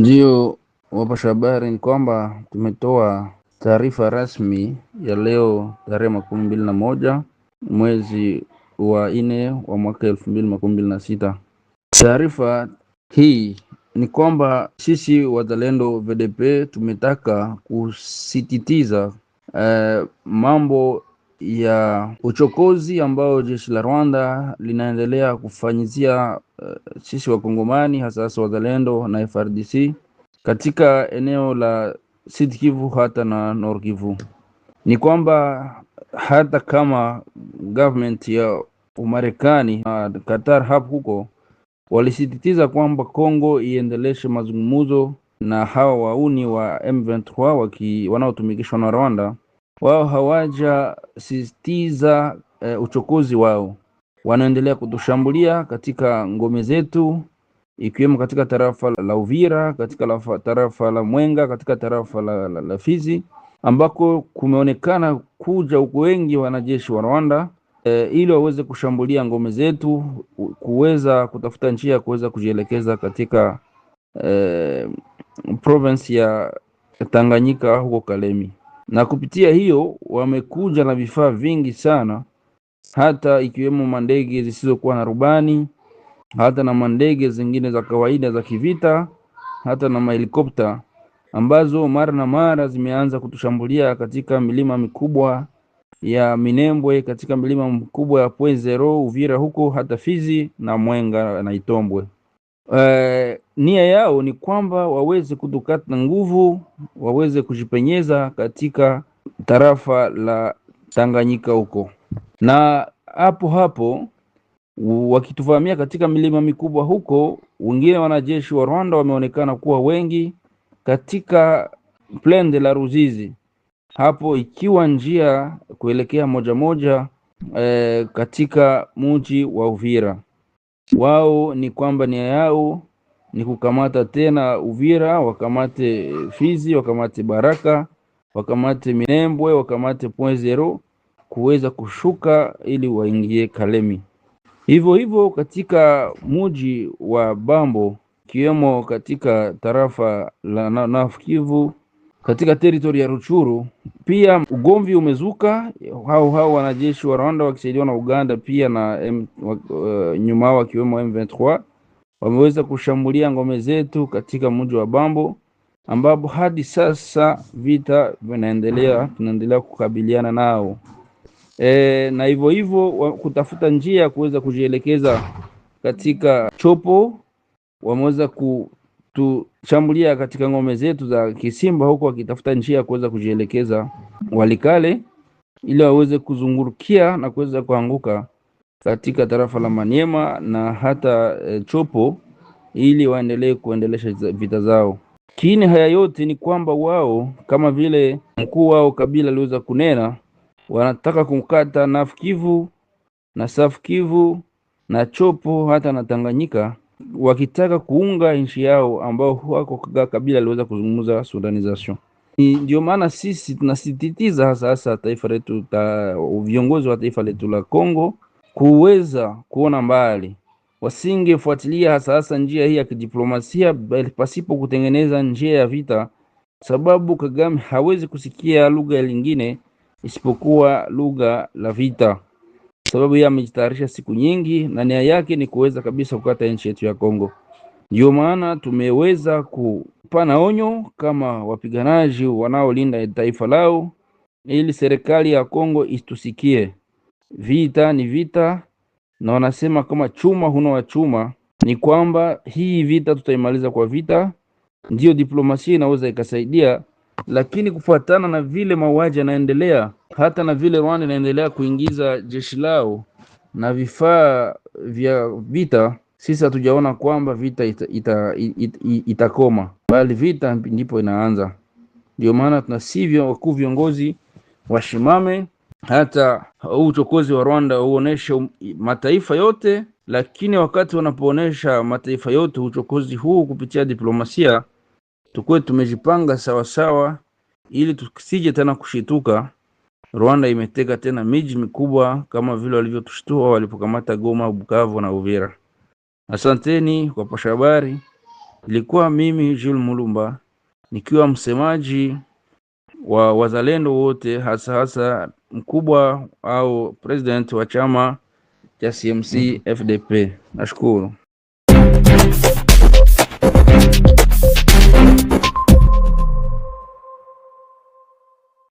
Ndio, wapasha habari, ni kwamba tumetoa taarifa rasmi ya leo tarehe 21 mwezi wa 4 wa mwaka 2026. Taarifa hii ni kwamba sisi wazalendo VDP tumetaka kusisitiza mambo ya uchokozi ambao jeshi la Rwanda linaendelea kufanyizia sisi wakongomani hasa wazalendo na FRDC katika eneo la Sud Kivu hata na Nord Kivu. Ni kwamba hata kama government ya Umarekani na Qatar hapo huko walisisitiza kwamba Kongo iendeleshe mazungumzo na hawa wauni wa M23 wanaotumikishwa na Rwanda, wao hawajasisitiza uchokozi wao. Wanaendelea kutushambulia katika ngome zetu, ikiwemo katika tarafa la Uvira, katika tarafa la Mwenga, katika tarafa la Fizi, ambako kumeonekana kuja huko wengi wanajeshi wa Rwanda ili waweze kushambulia ngome zetu, kuweza kutafuta njia ya kuweza kujielekeza katika province ya Tanganyika huko Kalemi. Na kupitia hiyo wamekuja na vifaa vingi sana, hata ikiwemo mandege zisizokuwa na rubani, hata na mandege zingine za kawaida za kivita, hata na mahelikopta ambazo mara na mara zimeanza kutushambulia katika milima mikubwa ya Minembwe, katika milima mikubwa ya Pwezero, Uvira huko, hata Fizi na Mwenga na Itombwe. Nia yao ni kwamba waweze kutukata nguvu, waweze kujipenyeza katika tarafa la Tanganyika huko, na hapo wakituvamia katika milima mikubwa huko. Wengine wanajeshi wa Rwanda wameonekana kuwa wengi katika Plaine de la Ruzizi hapo, ikiwa njia kuelekea moja katika mji wa Uvira. Wao ni kwamba nia yao ni kukamata tena Uvira, wakamate Fizi, wakamate Baraka, wakamate Minembwe, wakamate Pwezero, kuweza kushuka ili waingie Kalemi. Hivyo katika mji wa Bambo, kiwemo katika tarafa la Nord Kivu, katika teritori ya Ruchuru, pia ugomvi umezuka. Hao wanajeshi wa Rwanda wakisaidiwa na Uganda pia na nyuma wakiwemo M23 wameweza kushambulia ngome zetu katika mji wa Bambo, ambapo hadi sasa vita vinaendelea, tunaendelea kukabiliana nao. Na hivyo kutafuta njia ya kuweza kujielekeza katika Chopo, wameweza kutushambulia katika ngome zetu za Kisimba huko, wakitafuta njia ya kuweza kujielekeza Walikale ili waweze kuzungurukia na kuweza kuanguka katika tarafa la Maniema na hata Chopo ili waendelee kuendelesha vita zao. Kiini haya yote ni kwamba wao, kama vile mkuu wao Kabila aliweza kunena, wanataka kumkata Nord Kivu na Sud Kivu na Chopo hata na Tanganyika, wakitaka kuunga nchi yao ambao wako Kabila aliweza kuzungumza sudanization. Ndio maana sisi tunasisitiza hasa taifa letu, viongozi wa taifa letu la Kongo kuweza kuona mbali, wasingefuatilia hasa njia hii ya kidiplomasia pasipo kutengeneza njia ya vita, sababu Kagame hawezi kusikia lugha lingine isipokuwa lugha la vita, sababu yeye amejitayarisha siku nyingi na nia yake ni kuweza kabisa kukata nchi yetu ya Kongo. Ndio maana tumeweza kupana onyo kama wapiganaji wanaolinda taifa lao, ili serikali ya Kongo itusikie. Vita ni vita, na wanasema kama chuma huna wa chuma, ni kwamba hii vita tutaimaliza kwa vita. Ndio diplomasia inaweza ikasaidia, lakini kufuatana na vile mauaji yanaendelea, hata na vile Rwanda inaendelea kuingiza jeshi lao na vifaa vya vita, sisi hatujaona kwamba vita itakoma, bali vita ndipo inaanza. Ndio maana tunasivyo wakuu viongozi washimame, hata uchokozi wa Rwanda uoneshe mataifa yote, lakini wakati wanapoonesha mataifa yote uchokozi huu kupitia diplomasia, tukue tumejipanga sawasawa ili tusije tena kushituka Rwanda imeteka tena miji mikubwa kama vile walivyotushtua walipokamata Goma, Bukavu na Uvira. Asanteni kwa pasha habari. Ilikuwa mimi Jules Mulumba nikiwa msemaji wa wazalendo wote, hasa mkubwa au president wa chama cha CMC FDP. Nashukuru.